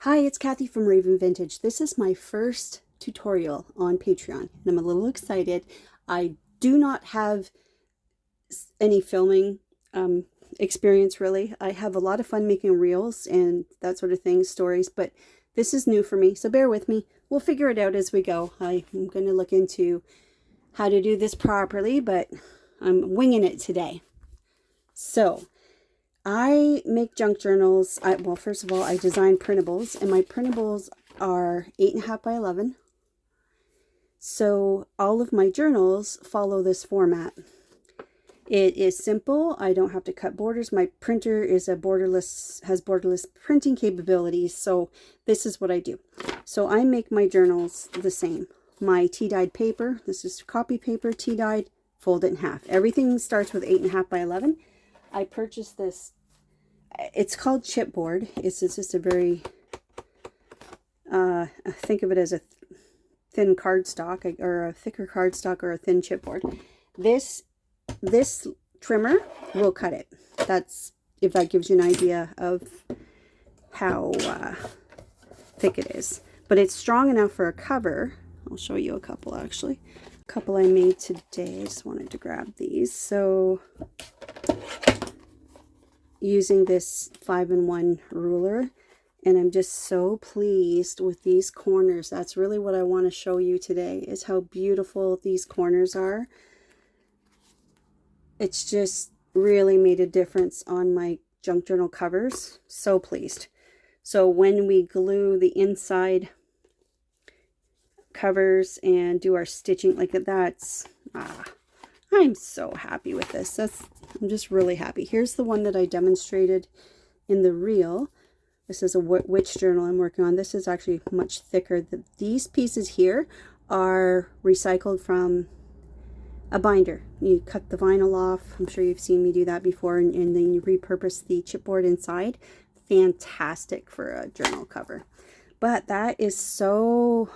Hi, it's Kathy from Raven Vintage. This is my first tutorial on Patreon, and I'm a little excited. I do not have any filming experience, really. I have a lot of fun making reels and that sort of thing, stories, but this is new for me, so bear with me. We'll figure it out as we go. I'm going to look into how to do this properly, but I'm winging it today. So, I make junk journals. Well, first of all, I design printables, and my printables are 8.5 by 11. So all of my journals follow this format. It is simple. I don't have to cut borders. My printer is has borderless printing capabilities. So this is what I do. So I make my journals the same. My tea-dyed paper, this is copy paper, tea-dyed, fold it in half. Everything starts with 8.5 by 11. I purchased this. It's called chipboard. It's just a very, think of it as a thin cardstock, or a thicker cardstock, or a thin chipboard. This trimmer will cut it. That's, if that gives you an idea of how thick it is. But it's strong enough for a cover. I'll show you a couple, actually. A couple I made today. I just wanted to grab these. So, using this 5-in-1 ruler, and I'm just so pleased with these corners. That's really what I want to show you today, is how beautiful these corners are. It's just really made a difference on my junk journal covers. So pleased. So when we glue the inside covers and do our stitching, like that's I'm so happy with this. I'm just really happy. Here's the one that I demonstrated in the reel. This is a witch journal I'm working on. This is actually much thicker. These pieces here are recycled from a binder. You cut the vinyl off. I'm sure you've seen me do that before, and then you repurpose the chipboard inside. Fantastic for a journal cover. But that is so...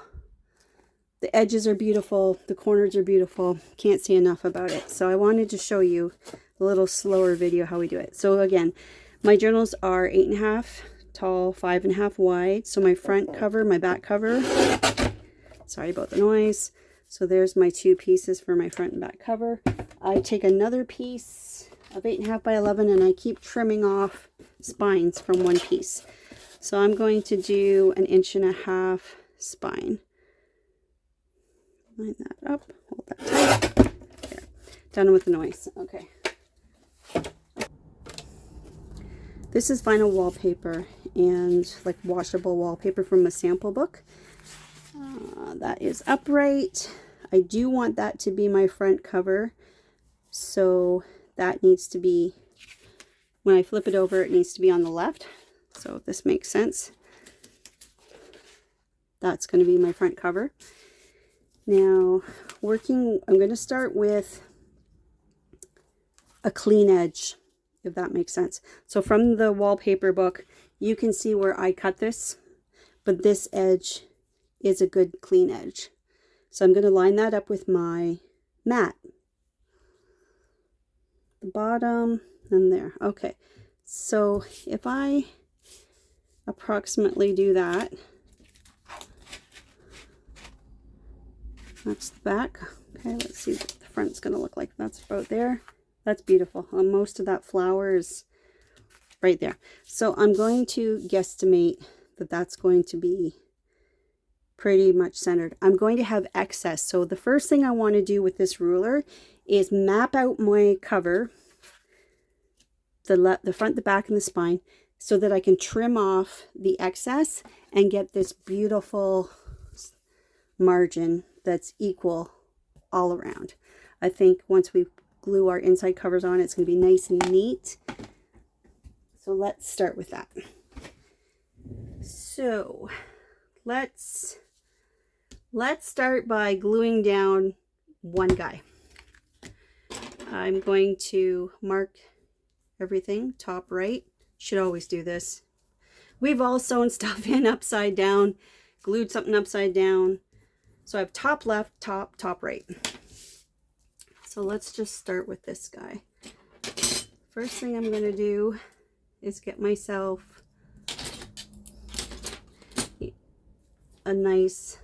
The edges are beautiful. The corners are beautiful. Can't say enough about it. So I wanted to show you a little slower video how we do it. So again, my journals are 8.5 tall, 5.5 wide. So my front cover, my back cover, sorry about the noise. So there's my two pieces for my front and back cover. I take another piece of 8.5 by 11 and I keep trimming off spines from one piece. So I'm going to do an 1.5 inch spine. Line that up, hold that tight. There, done with the noise. Okay. This is vinyl wallpaper, and like washable wallpaper from a sample book. That is upright. I do want that to be my front cover, so that needs to be, when I flip it over, it needs to be on the left. So if this makes sense, that's going to be my front cover. Now, I'm going to start with a clean edge, if that makes sense. So from the wallpaper book, you can see where I cut this, but this edge is a good clean edge. So I'm going to line that up with my mat. The bottom and there. Okay, so if I approximately do that, that's the back. Okay, let's see what the front's going to look like. That's about there. That's beautiful. Most of that flower is right there. So I'm going to guesstimate that that's going to be pretty much centered. I'm going to have excess. So the first thing I want to do with this ruler is map out my cover, the front, the back, and the spine, so that I can trim off the excess and get this beautiful margin that's equal all around. I think once we glue our inside covers on, it's going to be nice and neat. So let's start with that. So let's start by gluing down one guy. I'm going to mark everything top right. Should always do this. We've all sewn stuff in upside down, glued something upside down. So I have top left, top right. So let's just start with this guy. First thing I'm going to do is get myself a nice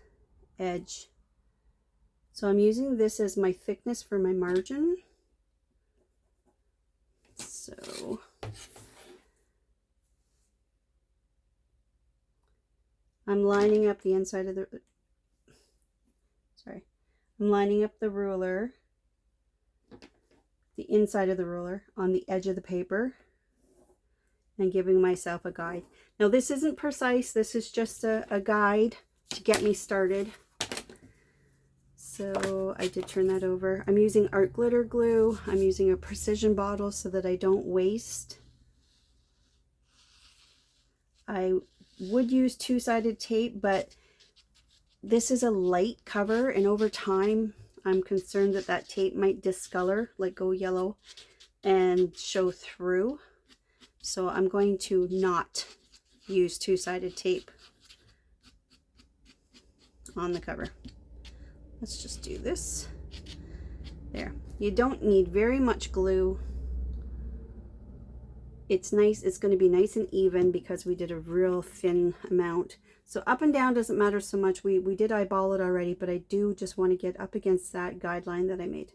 edge. So I'm using this as my thickness for my margin. So I'm lining up the inside of the, I'm lining up the ruler, the inside of the ruler on the edge of the paper and giving myself a guide. Now this isn't precise, this is just a guide to get me started. So I did turn that over. I'm using art glitter glue. I'm using a precision bottle so that I don't waste. I would use two-sided tape, but this is a light cover, and over time I'm concerned that that tape might discolor, like go yellow and show through. So I'm going to not use two-sided tape on the cover. Let's just do this. There. You don't need very much glue. It's nice. It's going to be nice and even because we did a real thin amount. So up and down doesn't matter so much. We did eyeball it already, but I do just want to get up against that guideline that I made.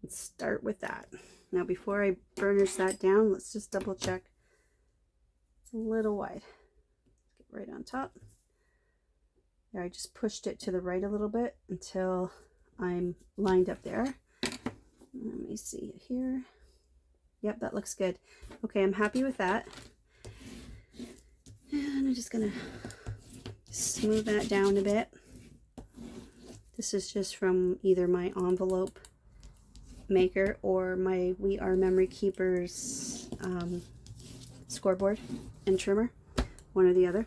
Let's start with that. Now before I burnish that down, let's just double check. It's a little wide. Get right on top. There, I just pushed it to the right a little bit until I'm lined up there. Let me see it here. Yep, that looks good. Okay, I'm happy with that. And I'm just gonna smooth that down a bit. This is just from either my envelope maker or my We Are Memory Keepers scoreboard and trimmer, one or the other.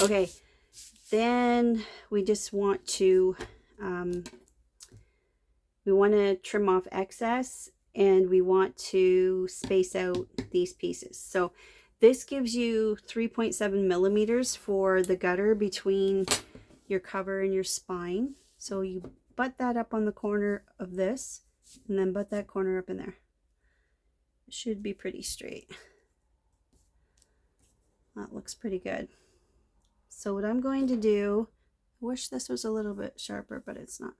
Okay, then we just want to trim off excess, and we want to space out these pieces. So this gives you 3.7 millimeters for the gutter between your cover and your spine. So you butt that up on the corner of this and then butt that corner up in there. It should be pretty straight. That looks pretty good. So what I'm going to do, I wish this was a little bit sharper, but it's not.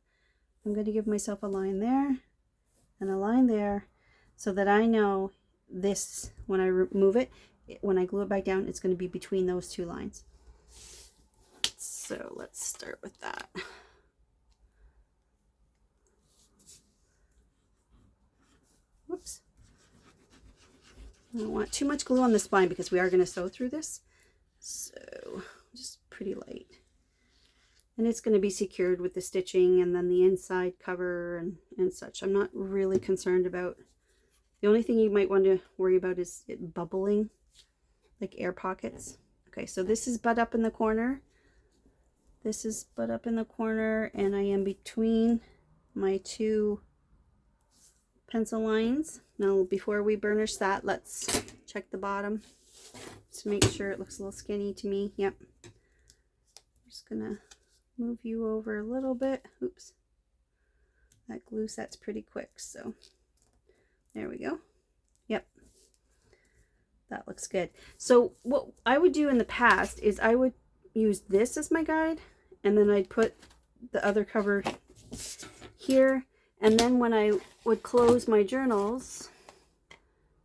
I'm going to give myself a line there and a line there so that I know this, when I remove it, when I glue it back down, it's going to be between those two lines. So let's start with that. Whoops. I don't want too much glue on the spine because we are going to sew through this. So just pretty light. And it's going to be secured with the stitching and then the inside cover and such. I'm not really concerned about. The only thing you might want to worry about is it bubbling, like air pockets. Okay, so this is butt up in the corner. This is butt up in the corner, and I am between my two pencil lines. Now, before we burnish that, let's check the bottom to make sure it looks a little skinny to me. Yep. I'm just gonna move you over a little bit. Oops. That glue sets pretty quick, so there we go. Yep. That looks good. So what I would do in the past is I would use this as my guide, and then I'd put the other cover here, and then when I would close my journals,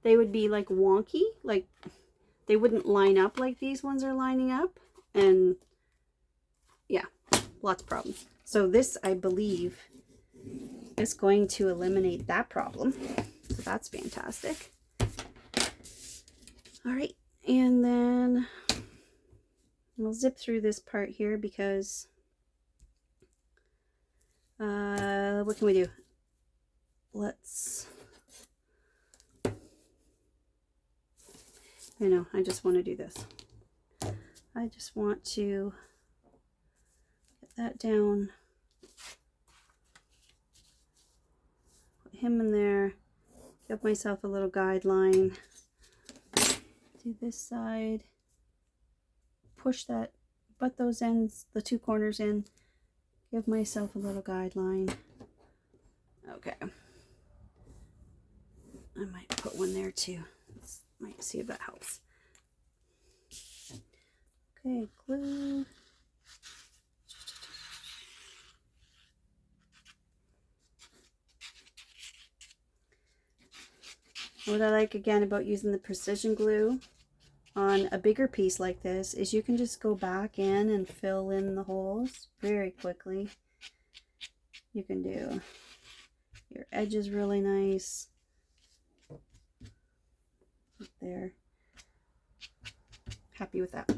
they would be like wonky, like they wouldn't line up like these ones are lining up, and yeah, lots of problems. So this, I believe, is going to eliminate that problem. So that's fantastic. All right, and then we'll zip through this part here because what can we do? Let's, I just want to do this. I just want to get that down, put him in there, give myself a little guideline, do this side, push that, butt those ends, the two corners in, give myself a little guideline. Okay. I might put one there too. Might see if that helps. Okay, glue. What I like again about using the precision glue on a bigger piece like this is you can just go back in and fill in the holes very quickly. You can do your edges really nice there. Happy with that.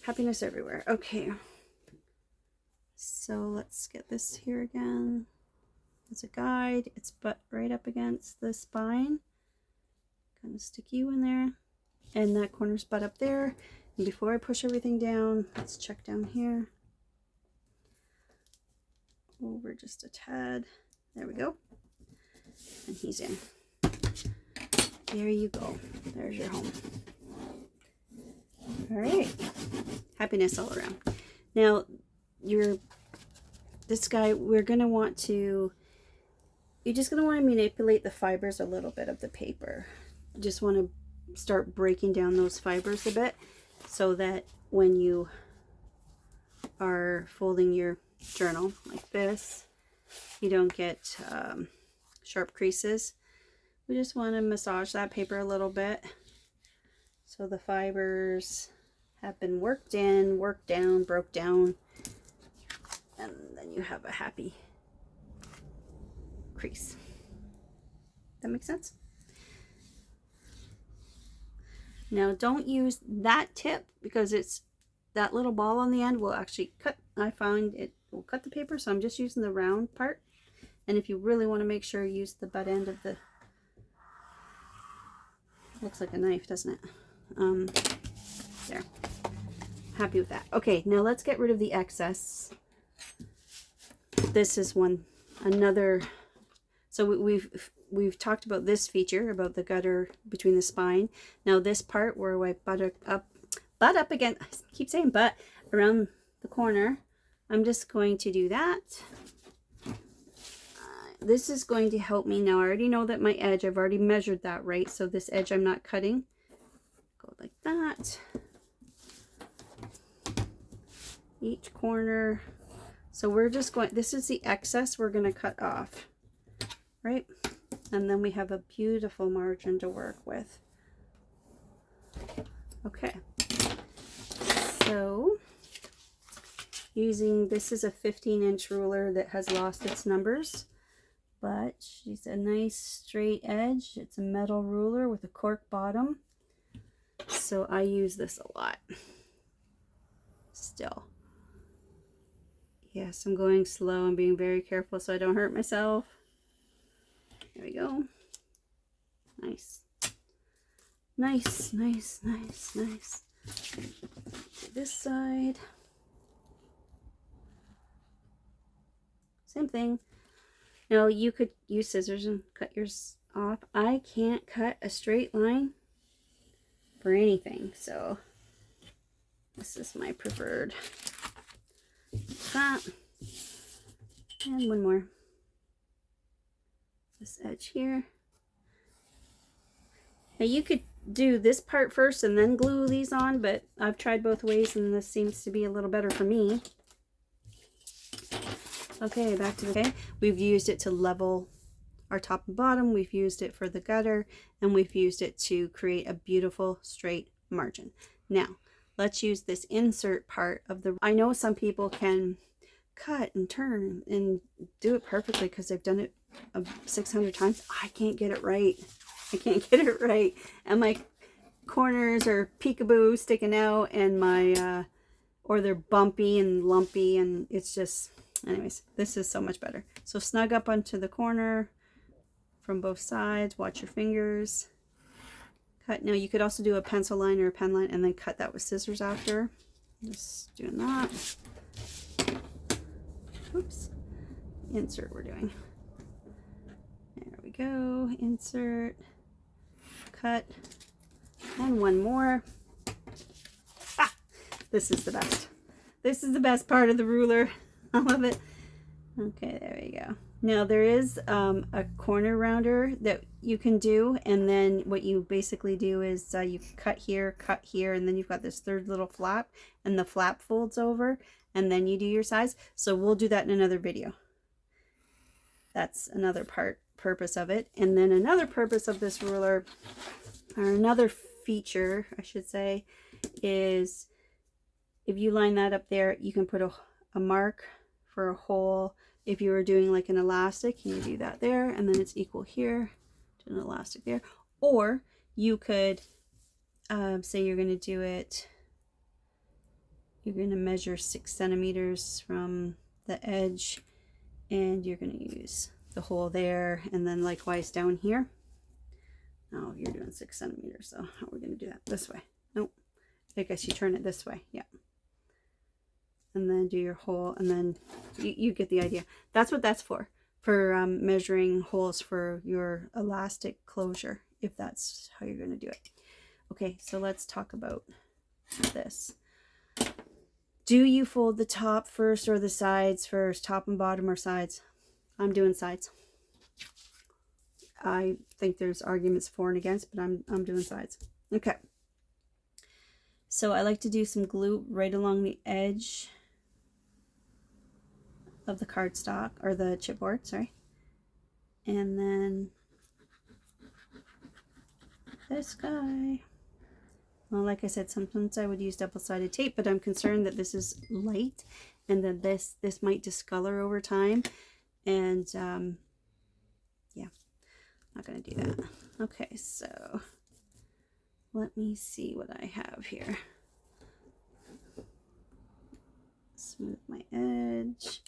Happiness everywhere. Okay, so let's get this here again as a guide. It's butt right up against the spine. Kind of stick you in there, and that corner's butt up there. And before I push everything down, let's check down here. Over just a tad. There we go. And he's in. There you go. There's your home. All right. Happiness all around. Now, this guy, you're just going to want to manipulate the fibers a little bit of the paper. You just want to start breaking down those fibers a bit so that when you are folding your journal like this, you don't get sharp creases. We just want to massage that paper a little bit so the fibers have been worked in, worked down, broke down, and then you have a happy crease. That makes sense? Now don't use that tip because it's that little ball on the end will actually cut. I found it will cut the paper, so I'm just using the round part. And if you really want to make sure, use the butt end of the, looks like a knife, doesn't it? There. Happy with that. Okay, now let's get rid of the excess. This is another. So we've talked about this feature, about the gutter between the spine. Now this part where I butt up again, I keep saying butt, around the corner, I'm just going to do that. This is going to help me. Now I already know that my edge, I've already measured that, right? So this edge I'm not cutting. Go like that. Each corner. So we're just going, this is the excess we're going to cut off, right? And then we have a beautiful margin to work with. Okay. So using, this is a 15-inch ruler that has lost its numbers, but she's a nice straight edge. It's a metal ruler with a cork bottom. So I use this a lot still. Yes, I'm going slow and being very careful so I don't hurt myself. There we go. Nice. Nice, nice, nice, nice. This side. Same thing. Now you could use scissors and cut yours off. I can't cut a straight line for anything, so this is my preferred. That. And one more. This edge here. Now you could do this part first and then glue these on, but I've tried both ways and this seems to be a little better for me. Okay, back to the, okay, we've used it to level our top and bottom, we've used it for the gutter, and we've used it to create a beautiful straight margin. Now let's use this insert part of the, I know some people can cut and turn and do it perfectly because they've done it 600 times. I can't get it right. I can't get it right, and my corners are peekaboo sticking out, and my or they're bumpy and lumpy, and it's just, anyways, this is so much better. So snug up onto the corner from both sides, watch your fingers, cut. Now you could also do a pencil line or a pen line and then cut that with scissors after. Just doing that. Oops. Insert we're doing. There we go. Insert. Cut. And one more. Ah! This is the best. This is the best part of the ruler. I love it. Okay, there we go. Now there is a corner rounder that you can do, and then what you basically do is you cut here, and then you've got this third little flap, and the flap folds over, and then you do your size. So we'll do that in another video. That's another part purpose of it. And then another purpose of this ruler, or another feature, I should say, is if you line that up there, you can put a mark for a hole. If you were doing like an elastic, you do that there, and then it's equal here to an elastic there. Or you could say you're going to do it, you're going to measure 6 centimeters from the edge, and you're going to use the hole there, and then likewise down here. Oh, you're doing 6 centimeters, so how are we going to do that? This way. Nope. I guess you turn it this way. Yeah. And then do your hole, and then you get the idea. That's what that's for measuring holes for your elastic closure, if that's how you're going to do it. Okay, so let's talk about this. Do you fold the top first or the sides first? Top and bottom or sides? I'm doing sides. I think there's arguments for and against, but I'm doing sides. Okay. So I like to do some glue right along the edge of the cardstock, or the chipboard, sorry. And then this guy. Well, like I said, sometimes I would use double-sided tape, but I'm concerned that this is light and that this might discolor over time. And yeah, not going to do that. Okay, so let me see what I have here. Smooth my edge.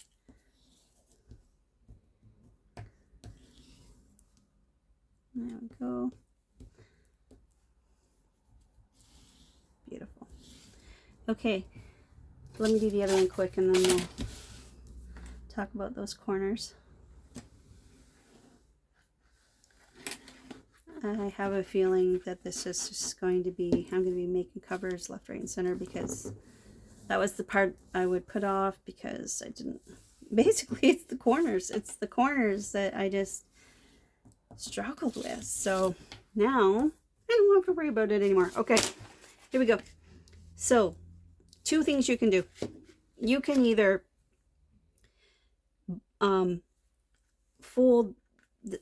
There we go. Beautiful. Okay, let me do the other one quick, and then we'll talk about those corners. I have a feeling that this is just going to be, I'm going to be making covers left, right, and center, because that was the part I would put off because I didn't, basically it's the corners. It's the corners that I just struggled with. So now I don't have to worry about it anymore. Okay, here we go. So 2 things you can do. You can either fold,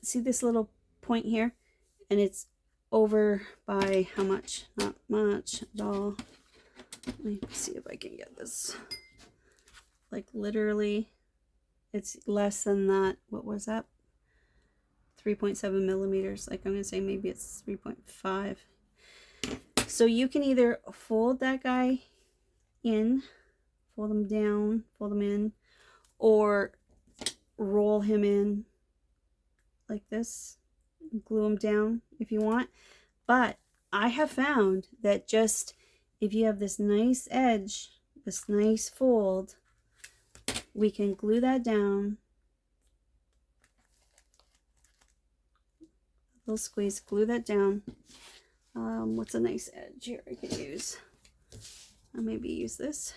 see this little point here, and it's over by how much? Not much at all. Let me see if I can get this. Like literally, it's less than that. What was that? 3.7 millimeters. Like I'm going to say maybe it's 3.5. So you can either fold that guy in, fold him down, fold him in, or roll him in like this, glue him down if you want. But I have found that just if you have this nice edge, this nice fold, we can glue that down. A little squeeze, glue that down. What's a nice edge here I could use? I'll maybe use this.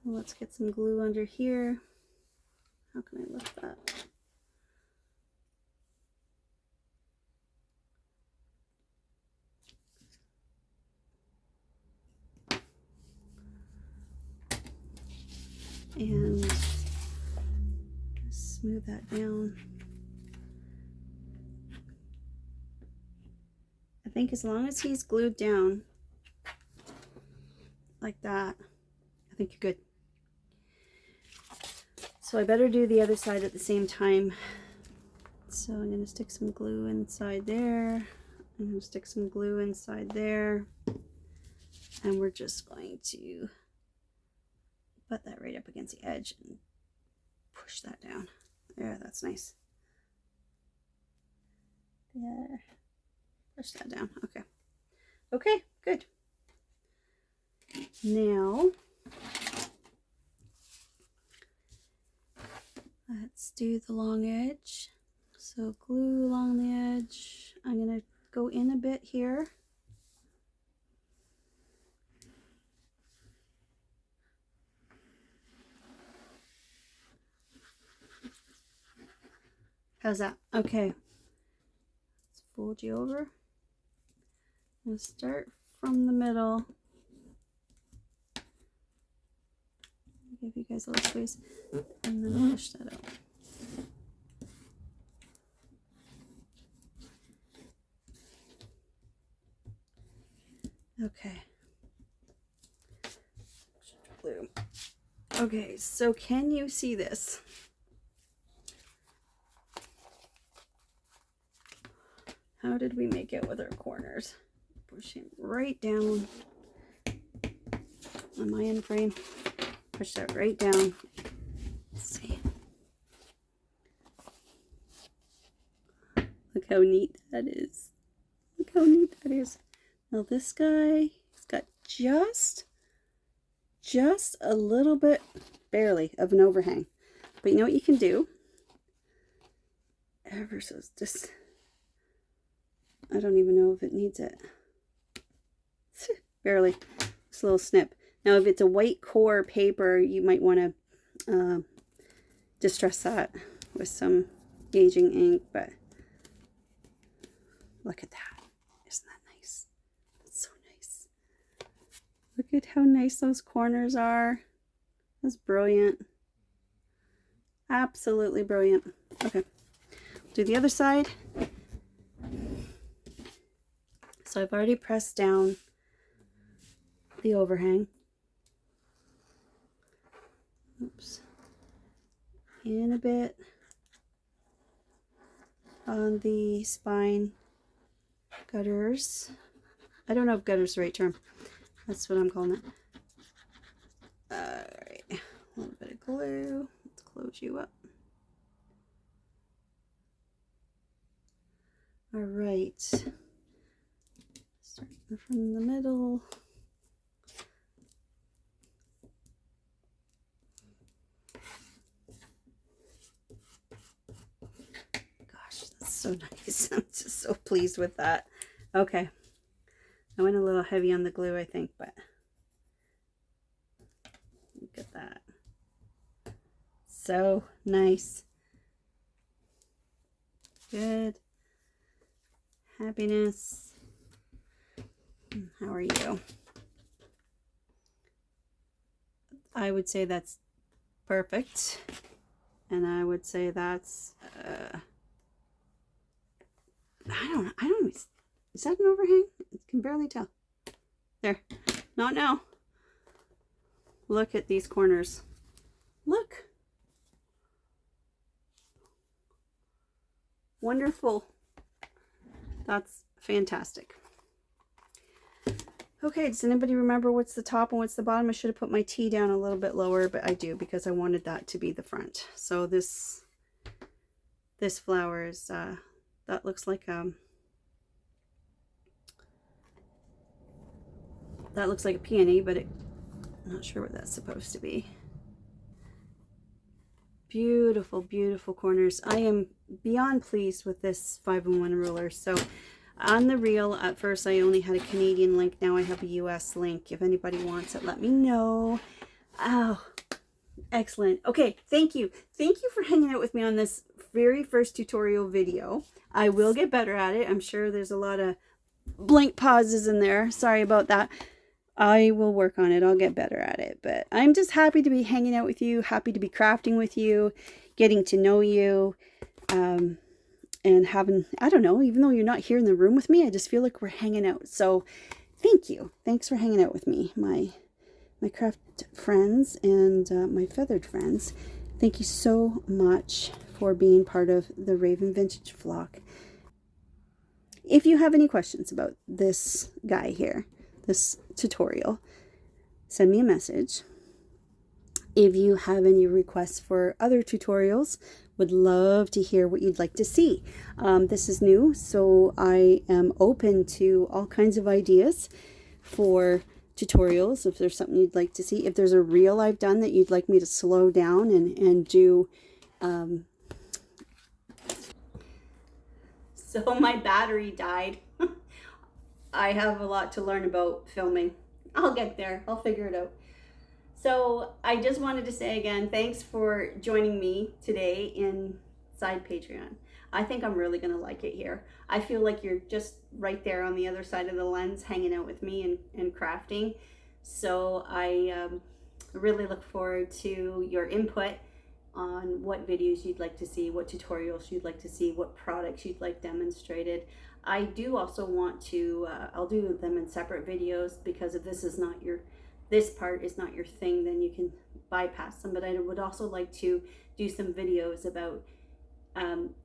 Let's get some glue under here. How can I lift that? And smooth that down. I think as long as he's glued down like that, I think you're good. So I better do the other side at the same time. So I'm going to stick some glue inside there. I'm going to stick some glue inside there. And we're just going to put that right up against the edge and push that down. There, that's nice. There. Push that down. Okay. Okay, good. Now, let's do the long edge. So glue along the edge. I'm going to go in a bit here. How's that? Okay. Let's fold you over. I'm going to start from the middle. give you guys a little squeeze, and then push that out. Okay. Glue. Okay, so can you see this? How did we make it with our corners? Pushing right down on my end frame. Push that right down. Let's see. Look how neat that is. Look how neat that is. Now this guy, he's got just a little bit, barely, of an overhang. But you know what you can do? Ever so just, I don't even know if it needs it. Barely. Just a little snip. Now if it's a white core paper, you might want to distress that with some aging ink, but look at that. Isn't that nice? That's so nice. Look at how nice those corners are. That's brilliant. Absolutely brilliant. Okay, do the other side. So I've already pressed down the overhang. Oops. In a bit on the spine gutters. I don't know if gutters is the right term. That's what I'm calling it. Alright, a little bit of glue. Let's close you up. Alright, starting from the middle. Gosh, that's so nice. I'm just so pleased with that. Okay, I went a little heavy on the glue, I think, but look at that. So nice. Good. Happiness. How are you? I would say that's perfect. And I would say that's, I don't, is that an overhang? I can barely tell. There, not now. Look at these corners. Look. Wonderful. That's fantastic. Okay, does anybody remember what's the top and what's the bottom? I should have put my T down a little bit lower, but I do because I wanted that to be the front. So this flower is, that looks like a peony, but I'm not sure what that's supposed to be. Beautiful, beautiful corners. I am beyond pleased with this 5-in-1 ruler. So on the reel, at first I only had a Canadian link. Now I have a US link. If anybody wants it, let me know. Oh, excellent. Okay, thank you. Thank you for hanging out with me on this very first tutorial video. I will get better at it. I'm sure there's a lot of blank pauses in there. Sorry about that. I will work on it. I'll get better at it. But I'm just happy to be hanging out with you, happy to be crafting with you, getting to know you, and having, I don't know, even though you're not here in the room with me, I just feel like we're hanging out. So thank you. Thanks for hanging out with me, my craft friends and my feathered friends. Thank you so much for being part of the Raven Vintage flock. If you have any questions about this guy here, this tutorial, send me a message. If you have any requests for other tutorials, would love to hear what you'd like to see. This is new, so I am open to all kinds of ideas for tutorials. If there's something you'd like to see, if there's a reel I've done that you'd like me to slow down and do. So my battery died. I have a lot to learn about filming. I'll get there. I'll figure it out. So I just wanted to say again, thanks for joining me today inside Patreon. I think I'm really going to like it here. I feel like you're just right there on the other side of the lens hanging out with me and crafting. So I I really look forward to your input on what videos you'd like to see, what tutorials you'd like to see, what products you'd like demonstrated. I do also want to, I'll do them in separate videos, because if this part is not your thing, then you can bypass them. But I would also like to do some videos about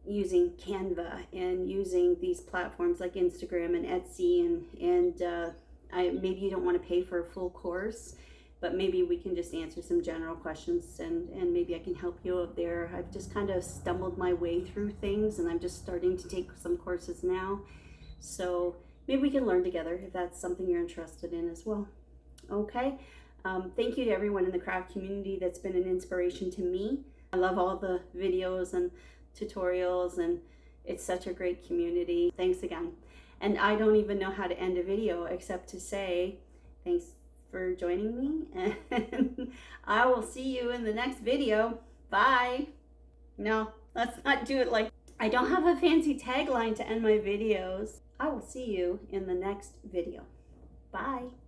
using Canva and using these platforms like Instagram and Etsy, and maybe you don't want to pay for a full course, but maybe we can just answer some general questions, and maybe I can help you out there. I've just kind of stumbled my way through things, and I'm just starting to take some courses now. So maybe we can learn together if that's something you're interested in as well. Okay. Thank you to everyone in the craft community that's been an inspiration to me. I love all the videos and tutorials, and it's such a great community. Thanks again. And I don't even know how to end a video except to say thanks for joining me, and I will see you in the next video. Bye. No, let's not do it like I don't have a fancy tagline to end my videos. I will see you in the next video. Bye.